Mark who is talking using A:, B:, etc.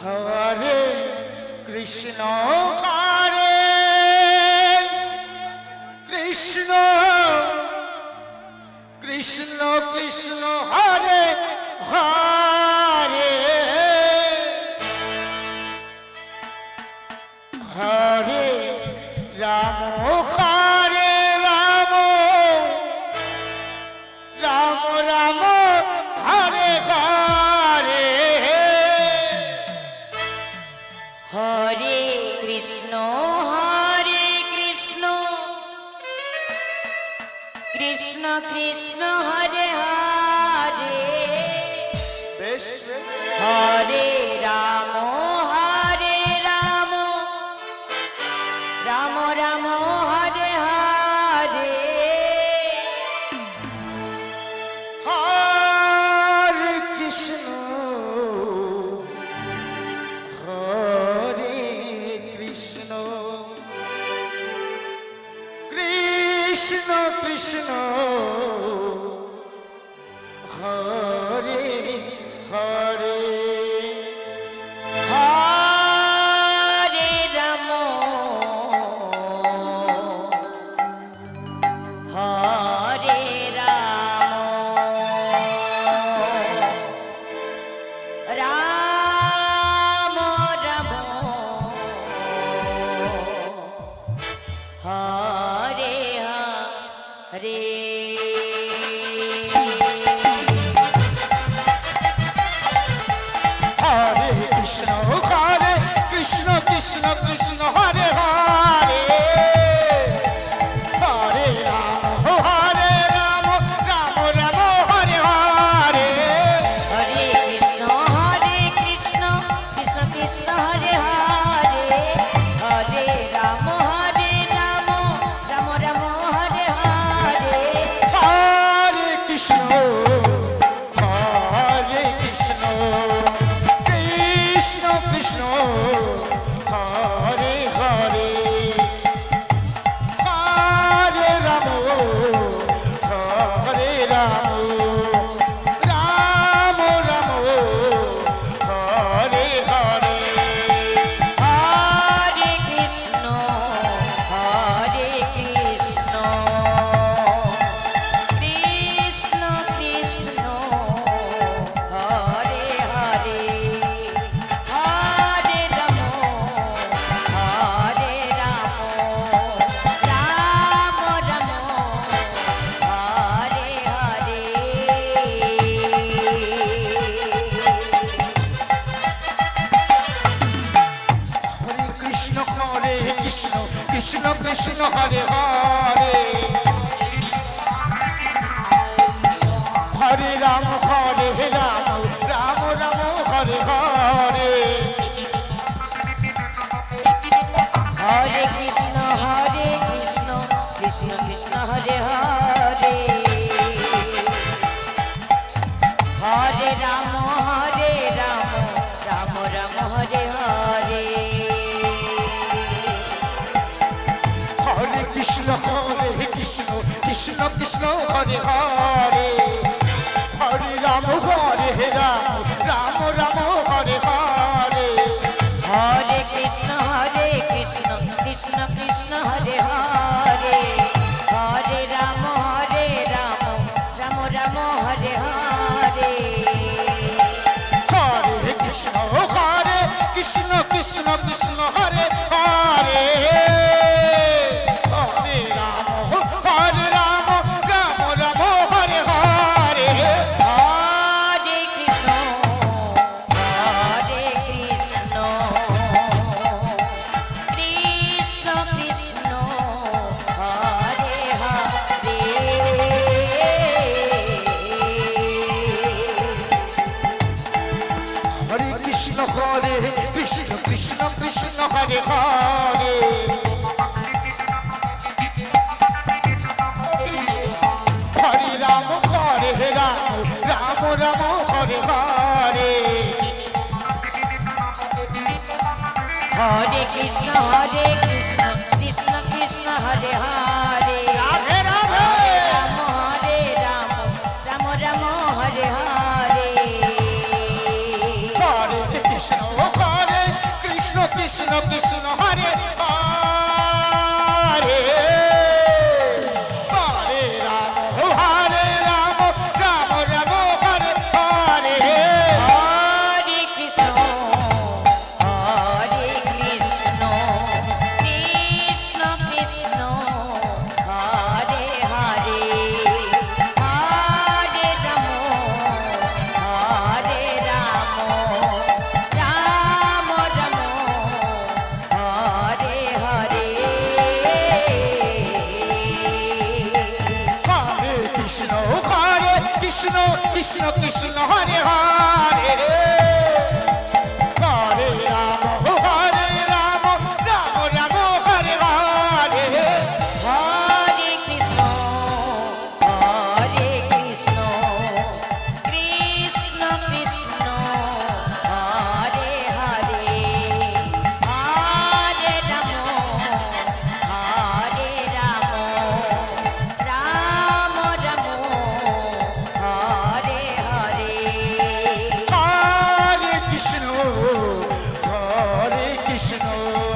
A: হরে কৃষ্ণ হরে কৃষ্ণ কৃষ্ণ কৃষ্ণ হরে হরে হরে রাম হরে রাম রাম রাম হরে হরে
B: হরে কৃষ্ণ কৃষ্ণ কৃষ্ণ হরে হরে
A: বেশ
B: হরে রাম রাম রাম হরে হরে
A: হরে কৃষ্ণ হরে কৃষ্ণ কৃষ্ণ কৃষ্ণ হরে হরে
B: হরে রাম হরে রাম রাম রাম হরে হরে
A: হরে কৃষ্ণ হরে কৃষ্ণ কৃষ্ণ কৃষ্ণ হরে হরে হরে রাম রাম রাম হরে হরে
B: হরে কৃষ্ণ কৃষ্ণ কৃষ্ণ হরে হরে হরে রাম রাম রাম হরে হরে
A: হরে কৃষ্ণ কৃষ্ণ কৃষ্ণ হরে হরে হরে রাম হরে রাম রাম রাম হরে হরে
B: হরে কৃষ্ণ কৃষ্ণ কৃষ্ণ হরে হরে হরে রাম রাম রাম হরে হরে
A: হরে কৃষ্ণ কৃষ্ণ কৃষ্ণ হরে হরে হরে রাম রাম রাম হরে হরে
B: হরে কৃষ্ণ কৃষ্ণ কৃষ্ণ হরে হরে হরে রাম রাম হরে হরে
A: হরে কৃষ্ণ কৃষ্ণ কৃষ্ণ হরে হরে হরে রাম রাম রাম হরে হরে
B: হরে কৃষ্ণ কৃষ্ণ কৃষ্ণ হরে হরে হরে রাম রাম হরে হরে
A: হরে কৃষ্ণ কৃষ্ণ কৃষ্ণ হরে হরে হরে রাম রাম রাম হরে হরে
B: হরে কৃষ্ণ কৃষ্ণ কৃষ্ণ হরে হরে
A: হরে কৃষ্ণ কৃষ্ণ হরে হরে হরে রাম রাম রাম হরে হরে
B: হরে কৃষ্ণ কৃষ্ণ কৃষ্ণ হরে হরে
A: রাধে রাধে
B: রাম রাম হরে হরে
A: হরে কৃষ্ণ হরে কৃষ্ণ হরে হরে হরে রাম রাম রাম হরে হরে
B: হরে কৃষ্ণ কৃষ্ণ কৃষ্ণ হরে হরে হরে রাম রাম রাম হরে হরে
A: হরে কৃষ্ণ কৃষ্ণ কৃষ্ণ হরে হরে হরে রাম রাম রাম হরে হরে
B: হরে কৃষ্ণ কৃষ্ণ কৃষ্ণ হরে হরে হরে রাম রাম রাম হরে হরে
A: হরে কৃষ্ণ